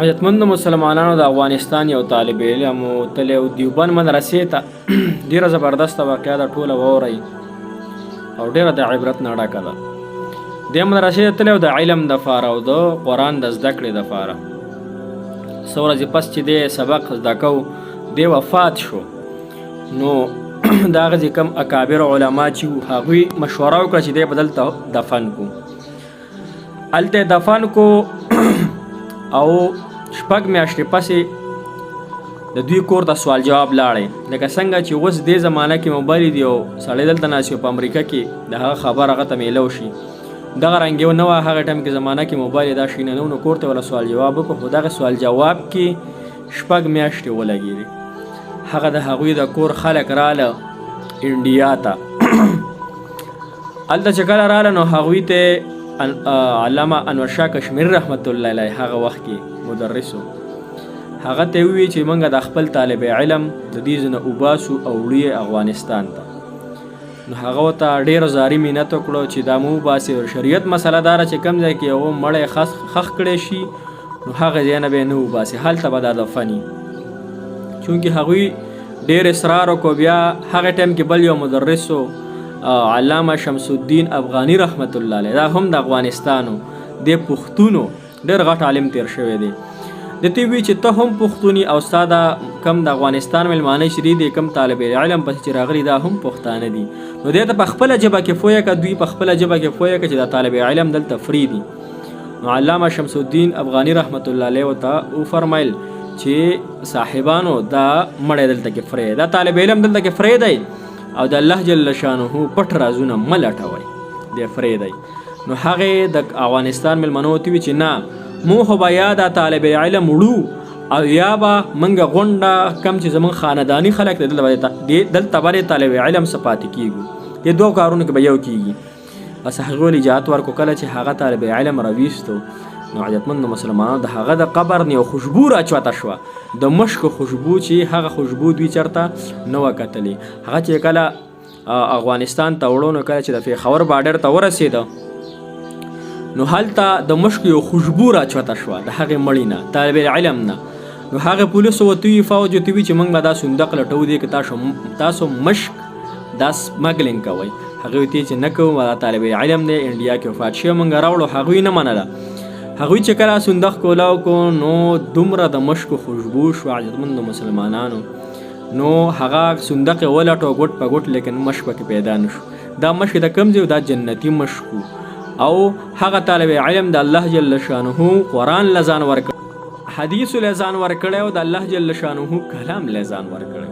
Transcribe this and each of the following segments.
عزتمندو مسلمانانو د افغانستان یو طالب علم تللی و دیوبند مدرسې ته. ډېره زبردسته واقعه ده، ټوله واورئ او ډېره د عبرت نه ډکه ده. دې مدرسې ته تللی و د علم دپاره او د قرآن د زده کړې دپاره. څه ورځې پس چې دی سبق زده کو دی وفات شو، نو د هغه چې کوم اکابر علما چې وو هغوی مشوره وکړه چې دی به دلته دفن کو. هلته یې دفن کو او شپږ میاشتې پسې د دوی کور ته سوال جواب لاړی. لکه څنګه چې اوس دې زمانه کې موبایل دی او سړی دلته ناست په امریکا کې د هغه خبر هغه ته میلو شي، دغه رنګ یو نه وه هغه ټایم کې زمانه کې موبایل دا شي نه نو کور ته ولا سوال جواب وکړو، خو دغه سوال جواب کې شپږ میاشتې ولګېدې. هغه د هغوی د کور خلک راله انډیا ته. هلته چې کله راله نو هغوی ته علامه انور شاه کشمیری رحمت الله علیه هغه وخت کې مدرس و، هغه ته وویل چې موږ د خپل طالب علم د دې ځای نه وباسو او وړو یې افغانستان ته. نو هغه ورته ډېره زاري منت وکړو چې دا مو وباسي. شریعت مسله داره چې کوم ځای کې یو مړی خښ کړی شي نو هغه ځای نه به یې نه وباسي، هلته به دا دفن وي. چونکې هغوی ډېر اصرار وکړو. بیا هغه ټایم کې بل یو مدرس و علامه شمس الدین افغاني رحمت الله علیه، دا هم د افغانستان و، د پښتون و، ډېر غټ عالم تیر شوی دی. د ته وی چې ته هم پښتون او ستا دا کم د افغانستان مېلمانه چې دي د کم طالب علم پسې چې راغلي دا هم پښتانه دي، نو دې ته په خپله ژبه کې پوهه کړه، دوی په خپله ژبه کې پوهه کړه چې دا طالب علم دلته فری دي. نو علامه شمس الدین افغاني رحمت الله علیه ورته وفرمیل چې صاحبانو دا مړی دلته کې فری دی، دا طالب علم دلته کې فری دی او د الله جل شانه پټ رازونه مه لټوئ، دی فری دی. نو هغې د افغانستان مېلمنو ورته وویل چې نه مونږ خو به یا دا طالب علم وړو او یا به موږ غونډه کم چې زموږ خانداني خلک دی دلته به طالب علم څه پاتې کېږو، دې دوو کارونو کې به یو کېږي. بس هغې ولې اجازت ورکړو. کله چې هغه طالب علم راویستو نو عزتمندو مسلمانانو د هغه د قبر نه یو خوشبو راچوته شوه، د مشکو خوشبو چې هغه خوشبو دوی چېرته نه وه کتلې. هغه چې کله افغانستان ته وړو نو کله چې د پېښور باډر ته ورسېده نو هلته د مشکو یو خوشبو راچوته شوه د هغې مړي نه، طالب علم نه. نو هغې پولیسو ورته وویل فوج ورته وویل چې موږ به دا صندوق لټوو دی که تاسو مشک دا سمګلینګ کوئ. هغوی ورته چې نه کوو دا طالب علم دی انډیا کې وفات شوی موږ راوړو. هغوی نه منله. هغوی چې کله صندوق کولاو کو نو دومره د مشکو خوشبو شوه عزتمندو مسلمانانو، نو هغه صندوق یې ولټو ګوټ په ګوټ، لیکن مشک پکې پیدا نه شو. دا مشک د کوم ځای دا جنتي مشک او هغه طالب علم د الله جل شانه قرآن له ځان ورکړی، حدیثو له ځان ورکړی او د الله جل شانه کلام له ځان ورکړی.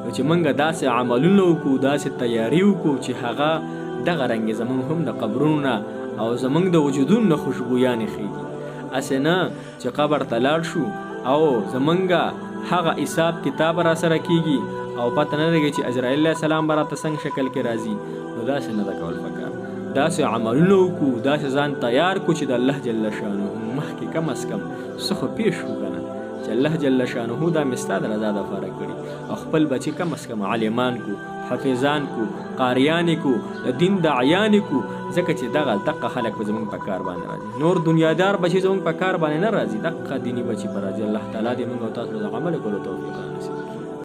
نو چې موږ داسې عملونه وکړو، داسې تیاري وکړو چې هغه دغه رنګې زموږ هم د قبرونو نه او زموږ د وجودونو نه خوشبویانې خیږي. هسې نه چې قبر ته لاړ شو او زموږ هغه حساب کتاب را سره کېږي او پته نه لګي چې عزرائیل علیه السلام به راته څنګه شکل کې راځي. نو داسې نه ده کول پکار، داسې عملونه وکړو، داسې ځان تیار کړو چې د الله جل شانه مخکې کم از کم څه خو پېښ شو که نه چې الله جل شانه دا مې ستا د رضا دپاره کړي، او خپل بچي کم از کم عالمان کو، حافظان کو، قاریان کو، د دین داعیان کو، ځکه چې دغه خلک به زموږ په کار باندې راځي. نور دنیادار بچي زموږ په کار باندې نه راځي، دغه دیني بچي به راځي. الله تعالی دې موږ او تاسو د عمل کولو توفیق رانصیب